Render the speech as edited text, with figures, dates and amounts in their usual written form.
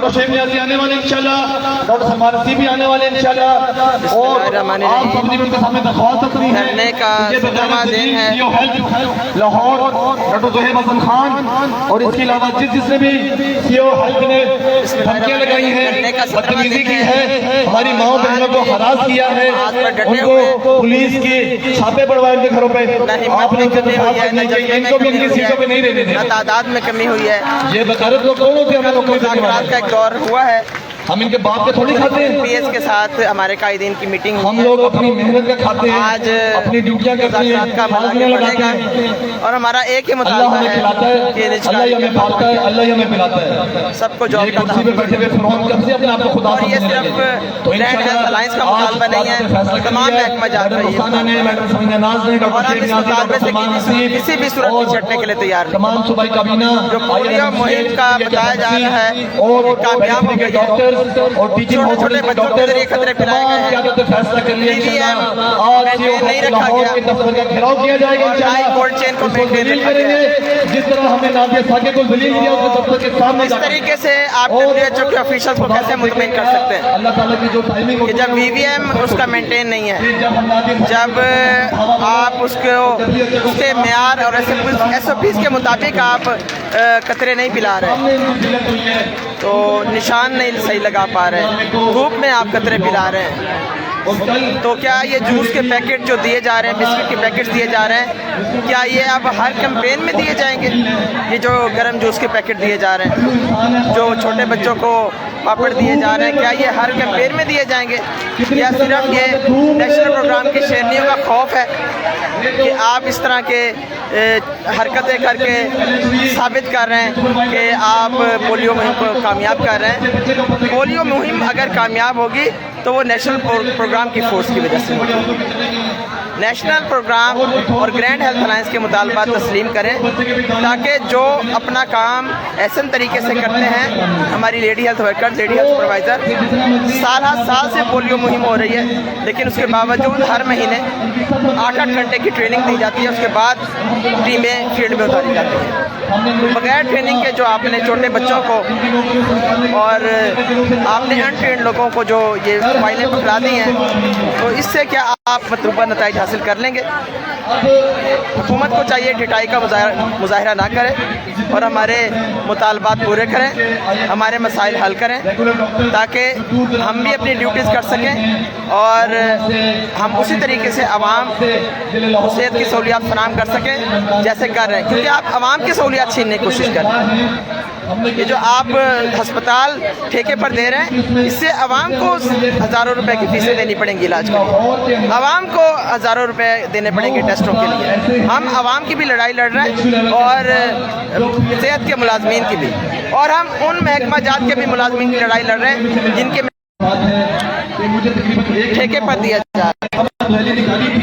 Doctor Sheikh Niazi आने वाले इंशाल्लाह, डॉक्टर सलमान रसी भी आने वाले इंशाल्लाह। और आप सबने उनके सामने दरख्वास्त रखनी है लाहौर डॉक्टर ज़ुहैब हसन खान, और इसके अलावा जिसने भी सीओ हेल्थ ने धमकियां लगाई हैं, बदतमीजी की है, हमारी माओ बहनों को हरास किया है, उनको पुलिस के छापे पड़वाए उनके घरों पे, आपने इनको भी उनकी सीटों पे नहीं रहने देना। तादाद में कमी हुई है। ये बकारत लोग कौन होते हैं? हमें लोग का एक दौर हुआ है, हम इनके बाप के थोड़ी खाते हैं। पीएस के साथ हमारे कायदीन की मीटिंग, हम लोग अपनी मेहनत का खाते हैं, आज अपनी ड्यूटियां करते हैं, का फासले लगाते हैं, और हमारा एक ही अल्लाह मुतालबा हमें खिलाता है, अल्लाह ही हमें पालता है, अल्लाह ही हमें पिलाता है। सबको जॉब का कुर्सी पे बैठे हुए फिरौन कब से अपने आप को खुदा और ये सिर्फ ग्रैंड हेल्थ अलायंस का मुतालबा नहीं है, तमाम महकमा जात का ये और हम इस मुतालबे से किसी भी सूरत में छटने के लिए तैयार नहीं। तमाम सूबाई काबीना जो पोलियो मुहिम का बताया जा रहा है और कामयाब हो गई है। डॉक्टर्स और छोटे छोटे बच्चों के जरिए खतरे फैलाए गए हैं, फैसला कर लिया EVM नहीं रखा गया, घेराव किया जाएगा इंशाल्लाह। कोल्ड चेन को मेंटेन करेंगे, जिस तरह हमने नादिया साके को जलील किया उसके दफ्तर के सामने। इस तरीके से आप WHO के ऑफिशियल को कैसे मुतमईन कर सकते हैं अल्लाह ताला की जो टाइमिंग कि जब EVM उसका मेंटेन नहीं है, जब आप उसके म्यार और SOPs के मुताबिक आप कतरे नहीं पिला रहे, तो निशान नहीं सही लगा पा रहे, धूप में आप कतरे पिला रहे हैं, तो क्या ये जूस के पैकेट जो दिए जा रहे हैं, बिस्किट के पैकेट दिए जा रहे हैं, क्या ये अब हर कैंपेन में दिए जाएंगे? ये जो गर्म जूस के पैकेट दिए जा रहे हैं, जो छोटे बच्चों को पापड़ दिए जा रहे हैं, क्या ये हर कैंपेन में दिए जाएंगे, या सिर्फ ये नेशनल प्रोग्राम की शेरनियों का खौफ है कि आप इस तरह के हरकतें करके साबित कर रहे हैं कि आप पोलियो मुहिम को कामयाब कर रहे हैं? पोलियो मुहिम अगर कामयाब होगी तो वो नेशनल प्रोग्राम की फोर्स की वजह से होगी। नेशनल प्रोग्राम और ग्रैंड हेल्थ अलायंस के मुतालबात तस्लीम करें, ताकि जो अपना काम ऐसे तरीके से करते हैं, हमारी lady health worker, lady health supervisor साल से पोलियो मुहिम हो रही है, लेकिन उसके बावजूद हर महीने 8-8 घंटे की ट्रेनिंग दी जाती है, उसके बाद टीमें फील्ड में उतारी जाती हैं। बगैर ट्रेनिंग के जो आपने छोटे बच्चों को और आपने अनट्रेंड लोगों को जो ये फाइलें पकड़ा दी हैं, तो इससे क्या आप मतलूबा नताइज हासिल कर लेंगे? हुकूमत को चाहिए ढिठाई का मुजाहिरा ना करें और हमारे मुतालबात पूरे करें, हमारे मसाइल हल करें, ताकि हम भी अपनी ड्यूटीज़ कर सकें और हम उसी तरीके से आवाम को सेहत की सहूलियात फराहम कर सकें जैसे कर रहे हैं, क्योंकि आप आवाम की सहूलियात छीनने की कोशिश कर रहे हैं। ये जो आप अस्पताल ठेके पर दे रहे हैं, इससे आवाम को हज़ारों रुपए की फीसें देनी पड़ेंगी इलाज के लिए, आवाम को हज़ारों रुपए देने पड़ेंगे टेस्टों के लिए। हम आवाम की भी लड़ाई लड़ रहे हैं और सेहत के मुलाजमीन की भी, और हम उन महकमा जात के भी मुलाजमीन की लड़ाई लड़ रहे हैं जिनके ठेके पर दिया जा रहा है।